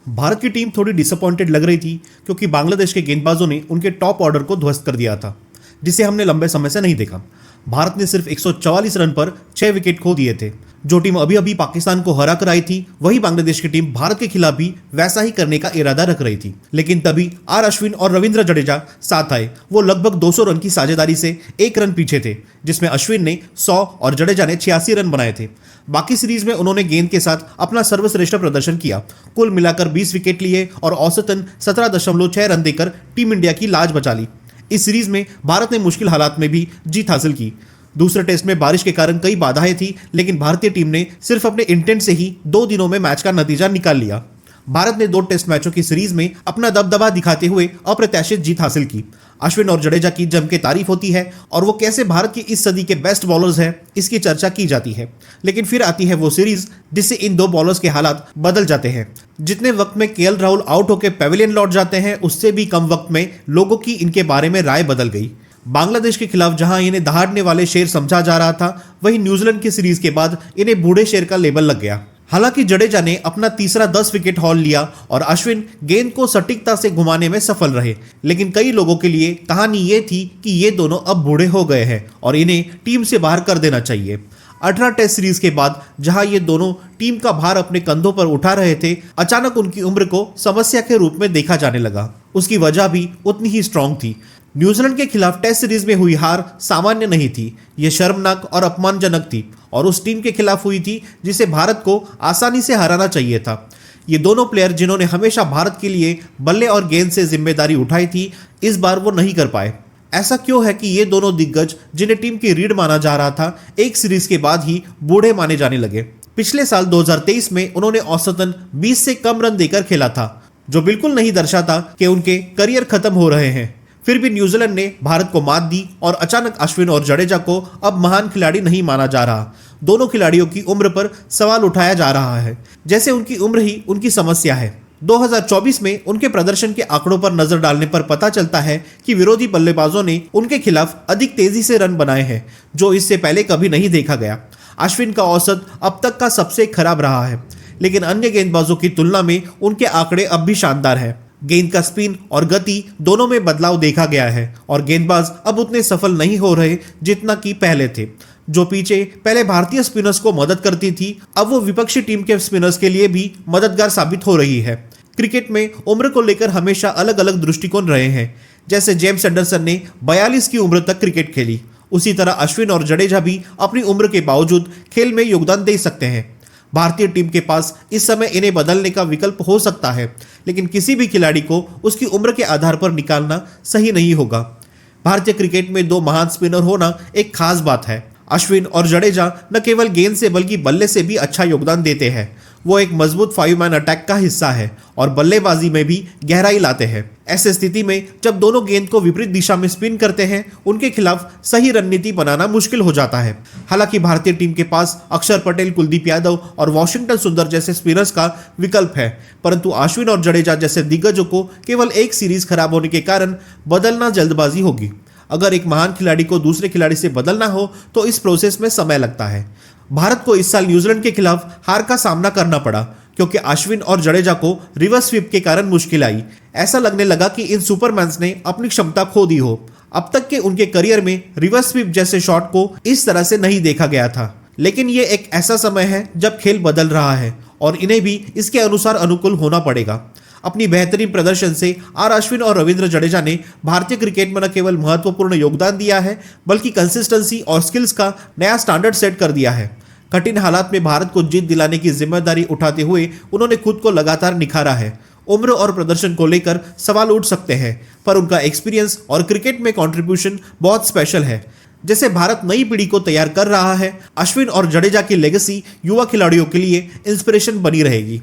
भारत की टीम थोड़ी डिसअपॉइंटेड लग रही थी क्योंकि बांग्लादेश के गेंदबाजों ने उनके टॉप ऑर्डर को ध्वस्त कर दिया था, जिसे हमने लंबे समय से नहीं देखा। भारत ने सिर्फ 144 रन पर 6 विकेट खो दिए थे। जो टीम अभी अभी पाकिस्तान को हरा कर आई थी, वही बांग्लादेश की टीम भारत के खिलाफ भी वैसा ही करने का इरादा रख रही थी। लेकिन तभी आर अश्विन और रविंद्र जडेजा साथ आए। वो लगभग 200 रन की साझेदारी से 1 रन पीछे थे, जिसमें अश्विन ने 100 और जडेजा ने 86 रन बनाए थे। बाकी सीरीज में उन्होंने गेंद के साथ अपना सर्वश्रेष्ठ प्रदर्शन किया। कुल मिलाकर 20 विकेट लिए और औसतन 17.6 रन देकर टीम इंडिया की लाज बचा ली। इस सीरीज में भारत ने मुश्किल हालात में भी जीत हासिल की। दूसरे टेस्ट में बारिश के कारण कई बाधाएं थी, लेकिन भारतीय टीम ने सिर्फ अपने इंटेंट से ही 2 दिनों में मैच का नतीजा निकाल लिया। भारत ने 2 टेस्ट मैचों की सीरीज में अपना दबदबा दिखाते हुए अप्रत्याशित जीत हासिल की। अश्विन और जडेजा की जम के तारीफ होती है और वो कैसे भारत की इस सदी के बेस्ट बॉलर्स हैं, इसकी चर्चा की जाती है। लेकिन फिर आती है वो सीरीज जिससे इन 2 बॉलर्स के हालात बदल जाते हैं। जितने वक्त में केएल राहुल आउट होकर पेविलियन लौट जाते हैं, उससे भी कम वक्त में लोगों की इनके बारे में राय बदल गई। बांग्लादेश के खिलाफ जहां इन्हें दहाड़ने वाले शेर समझा जा रहा था, वहीं न्यूजीलैंड की सीरीज के बाद इन्हें बूढ़े शेर का लेबल लग गया। हालांकि जडेजा ने अपना तीसरा 10 विकेट हॉल लिया और अश्विन गेंद को सटीकता से घुमाने में सफल रहे, लेकिन कई लोगों के लिए कहानी ये थी कि ये दोनों अब बूढ़े हो गए हैं और इन्हें टीम से बाहर कर देना चाहिए। 18 टेस्ट सीरीज के बाद जहां ये दोनों टीम का भार अपने कंधों पर उठा रहे थे, अचानक उनकी उम्र को समस्या के रूप में देखा जाने लगा। उसकी वजह भी उतनी ही स्ट्रांग थी। न्यूजीलैंड के खिलाफ टेस्ट सीरीज में हुई हार सामान्य नहीं थी, यह शर्मनाक और अपमानजनक थी और उस टीम के खिलाफ हुई थी जिसे भारत को आसानी से हराना चाहिए था। ये दोनों प्लेयर जिन्होंने हमेशा भारत के लिए बल्ले और गेंद से जिम्मेदारी उठाई थी, इस बार वो नहीं कर पाए। ऐसा क्यों है कि ये दोनों दिग्गज जिन्हें टीम की रीढ़ माना जा रहा था, एक सीरीज के बाद ही बूढ़े माने जाने लगे। पिछले साल 2023 में उन्होंने औसतन 20 से कम रन देकर खेला था, जो बिल्कुल नहीं दर्शाता कि उनके करियर खत्म हो रहे हैं। फिर भी न्यूजीलैंड ने भारत को मात दी और अचानक अश्विन और जडेजा को अब महान खिलाड़ी नहीं माना जा रहा। दोनों खिलाड़ियों की उम्र पर सवाल उठाया जा रहा है, जैसे उनकी उम्र ही उनकी समस्या है। 2024 में उनके प्रदर्शन के आंकड़ों पर नजर डालने पर पता चलता है कि विरोधी बल्लेबाजों ने उनके खिलाफ अधिक तेजी से रन बनाए हैं, जो इससे पहले कभी नहीं देखा गया। अश्विन का औसत अब तक का सबसे खराब रहा है, लेकिन अन्य गेंदबाजों की तुलना में उनके आंकड़े अब भी शानदार हैं। गेंद का स्पिन और गति दोनों में बदलाव देखा गया है और गेंदबाज अब उतने सफल नहीं हो रहे जितना कि पहले थे। जो पीछे पहले भारतीय स्पिनर्स को मदद करती थी, अब वो विपक्षी टीम के स्पिनर्स के लिए भी मददगार साबित हो रही है। क्रिकेट में उम्र को लेकर हमेशा अलग अलग दृष्टिकोण रहे हैं। जैसे जेम्स एंडरसन ने 42 की उम्र तक क्रिकेट खेली, उसी तरह अश्विन और जडेजा भी अपनी उम्र के बावजूद खेल में योगदान दे सकते हैं। भारतीय टीम के पास इस समय इन्हें बदलने का विकल्प हो सकता है, लेकिन किसी भी खिलाड़ी को उसकी उम्र के आधार पर निकालना सही नहीं होगा। भारतीय क्रिकेट में 2 महान स्पिनर होना एक खास बात है। अश्विन और जडेजा न केवल गेंद से बल्कि बल्ले से भी अच्छा योगदान देते हैं। वो एक मजबूत 5 मैन अटैक का हिस्सा है और बल्लेबाजी में भी गहराई लाते हैं। ऐसे स्थिति में जब दोनों गेंद को विपरीत दिशा में स्पिन करते हैं, उनके खिलाफ सही रणनीति बनाना मुश्किल हो जाता है। हालांकि भारतीय टीम के पास अक्षर पटेल, कुलदीप यादव और वॉशिंगटन सुंदर जैसे स्पिनर्स का विकल्प है, परंतु अश्विन और जडेजा जैसे दिग्गजों को केवल एक सीरीज खराब होने के कारण बदलना जल्दबाजी होगी। अगर एक महान खिलाड़ी को दूसरे खिलाड़ी से बदलना हो तो इस प्रोसेस में समय लगता है। भारत को इस साल न्यूजीलैंड के खिलाफ हार का सामना करना पड़ा क्योंकि अश्विन और जडेजा को रिवर्स स्वीप के कारण मुश्किल आई। ऐसा लगने लगा कि इन सुपरमैन्स ने अपनी क्षमता खो दी हो। अब तक के उनके करियर में रिवर्स स्वीप जैसे शॉट को इस तरह से नहीं देखा गया था। लेकिन ये एक ऐसा समय है जब खेल बदल रहा है और इन्हें भी इसके अनुसार अनुकूल होना पड़ेगा। अपनी बेहतरीन प्रदर्शन से आर अश्विन और रविंद्र जडेजा ने भारतीय क्रिकेट में न केवल महत्वपूर्ण योगदान दिया है, बल्कि कंसिस्टेंसी और स्किल्स का नया स्टैंडर्ड सेट कर दिया है। कठिन हालात में भारत को जीत दिलाने की जिम्मेदारी उठाते हुए उन्होंने खुद को लगातार निखारा है। उम्र और प्रदर्शन को लेकर सवाल उठ सकते हैं, पर उनका एक्सपीरियंस और क्रिकेट में कंट्रीब्यूशन बहुत स्पेशल है। जैसे भारत नई पीढ़ी को तैयार कर रहा है, अश्विन और जडेजा की लेगेसी युवा खिलाड़ियों के लिए इंस्पिरेशन बनी रहेगी।